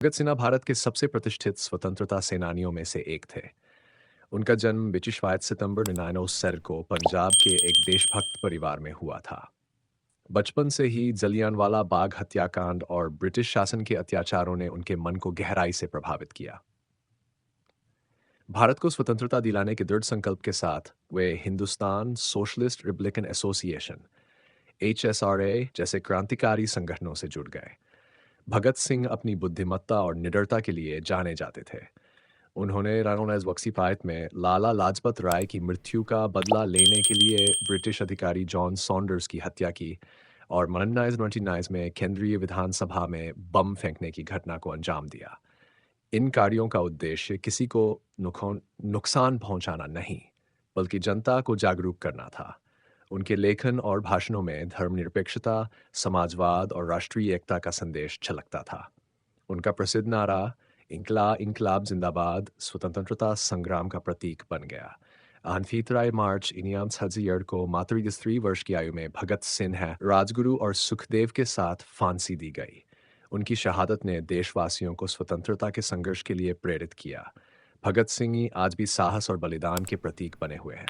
भगत सिन्हा भारत के सबसे प्रतिष्ठित स्वतंत्रता सेनानियों में से एक थे। उनका जन्म 25 सितंबर 1907 को पंजाब के एक देशभक्त परिवार में हुआ था। बचपन से ही जलियांवाला बाग हत्याकांड और ब्रिटिश शासन के अत्याचारों ने उनके मन को गहराई से प्रभावित किया। भारत को स्वतंत्रता दिलाने के दृढ़ संकल्प के साथ वे Hindustan socialist republican association (HSRA) जैसे क्रांतिकारी संगठनों से जुड़ गए। भगत सिंह अपनी बुद्धिमत्ता और निडरता के लिए जाने जाते थे। उन्होंने रानोनेज़ बक्सीपात में लाला लाजपत राय की मृत्यु का बदला लेने के लिए ब्रिटिश अधिकारी जॉन सॉन्डर्स की हत्या की और मनन्नाइज में केंद्रीय विधानसभा में बम फेंकने की घटना को अंजाम दिया। इन कार्यों का उद्देश्य किसी को नुकसान पहुंचाना नहीं, बल्कि जनता को जागरूक करना था। उनके लेखन और भाषणों में धर्मनिरपेक्षता, समाजवाद और राष्ट्रीय एकता का संदेश झलकता था। उनका प्रसिद्ध नारा इनकलाब जिंदाबाद स्वतंत्रता संग्राम का प्रतीक बन गया। अनफीतराय मार्च इनियाम हजियर को मात्र 23 वर्ष की आयु में भगत सिंह राजगुरु और सुखदेव के साथ फांसी दी गई। उनकी शहादत ने देशवासियों को स्वतंत्रता के संघर्ष के लिए प्रेरित किया। भगत सिंह ही आज भी साहस और बलिदान के प्रतीक बने हुए हैं।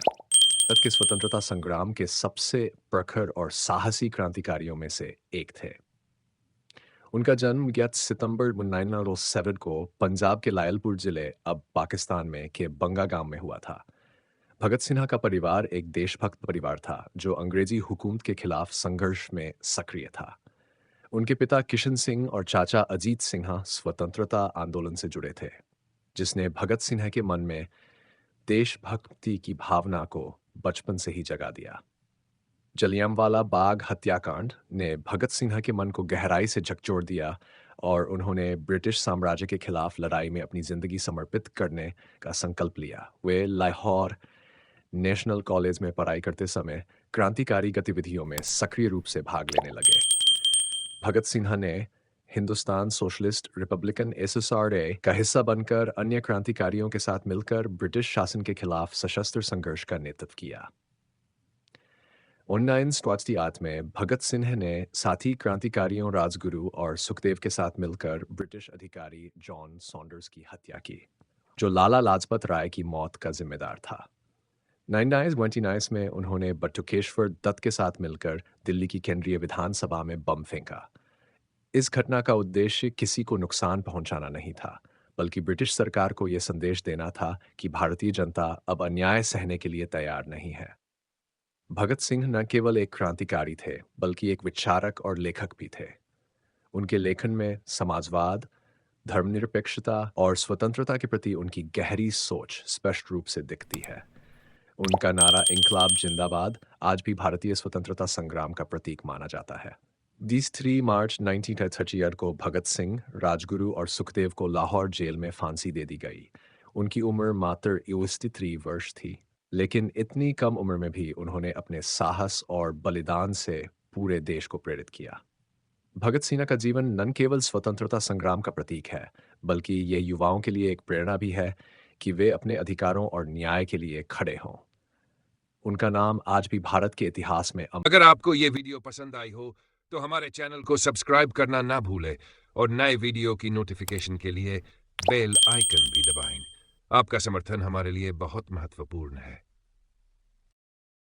भारत के स्वतंत्रता संग्राम के सबसे प्रखर और साहसी क्रांतिकारियों में से एक थे। उनका जन्म 11 सितंबर 1907 को पंजाब के लायलपुर जिले अब पाकिस्तान में के बंगा गांव में हुआ था। भगत सिन्हा का परिवार एक देशभक्त परिवार था जो अंग्रेजी हुकूमत के खिलाफ संघर्ष में सक्रिय था। उनके पिता किशन सिंह और चाचा अजीत सिन्हा स्वतंत्रता आंदोलन से जुड़े थे, जिसने भगत सिन्हा के मन में देशभक्ति की भावना को बचपन से ही जगा दिया। जलियांवाला बाग हत्याकांड ने भगत सिन्हा के मन को गहराई से झकझोर दिया और उन्होंने ब्रिटिश साम्राज्य के खिलाफ लड़ाई में अपनी जिंदगी समर्पित करने का संकल्प लिया। वे लाहौर नेशनल कॉलेज में पढ़ाई करते समय क्रांतिकारी गतिविधियों में सक्रिय रूप से भाग लेने लगे। भगत सिन्हा ने हिंदुस्तान सोशलिस्ट रिपब्लिकन (SSRA) का हिस्सा बनकर अन्य क्रांतिकारियों के साथ मिलकर ब्रिटिश शासन के खिलाफ सशस्त्र संघर्ष का नेतृत्व किया। 1928 में भगत सिंह ने साथी क्रांतिकारियों राजगुरु और सुखदेव के साथ मिलकर ब्रिटिश अधिकारी जॉन सॉन्डर्स की हत्या की, जो लाला लाजपत राय की मौत का जिम्मेदार था। 1929 में उन्होंने बटुकेश्वर दत्त के साथ मिलकर दिल्ली की केंद्रीय विधानसभा में बम फेंका। इस घटना का उद्देश्य किसी को नुकसान पहुंचाना नहीं था, बल्कि ब्रिटिश सरकार को यह संदेश देना था कि भारतीय जनता अब अन्याय सहने के लिए तैयार नहीं है। भगत सिंह न केवल एक क्रांतिकारी थे, बल्कि एक विचारक और लेखक भी थे। उनके लेखन में समाजवाद, धर्मनिरपेक्षता और स्वतंत्रता के प्रति उनकी गहरी सोच स्पष्ट रूप से दिखती है। उनका नारा इनकलाब जिंदाबाद आज भी भारतीय स्वतंत्रता संग्राम का प्रतीक माना जाता है। 3 मार्च 1930 को भगत सिंह, राजगुरु और सुखदेव को लाहौर जेल में फांसी दे दी गई। उनकी उम्र मात्र 23 वर्ष थी, लेकिन इतनी कम उम्र में भी उन्होंने अपने साहस और बलिदान से पूरे देश को प्रेरित किया। भगत सिन्हा का जीवन न केवल स्वतंत्रता संग्राम का प्रतीक है, बल्कि ये युवाओं के लिए एक प्रेरणा भी है कि वे अपने अधिकारों और न्याय के लिए खड़े हों। उनका नाम आज भी भारत के इतिहास में अगर आपको ये वीडियो पसंद आई हो तो हमारे चैनल को सब्सक्राइब करना ना भूलें और नए वीडियो की नोटिफिकेशन के लिए बेल आइकन भी दबाएं। आपका समर्थन हमारे लिए बहुत महत्वपूर्ण है।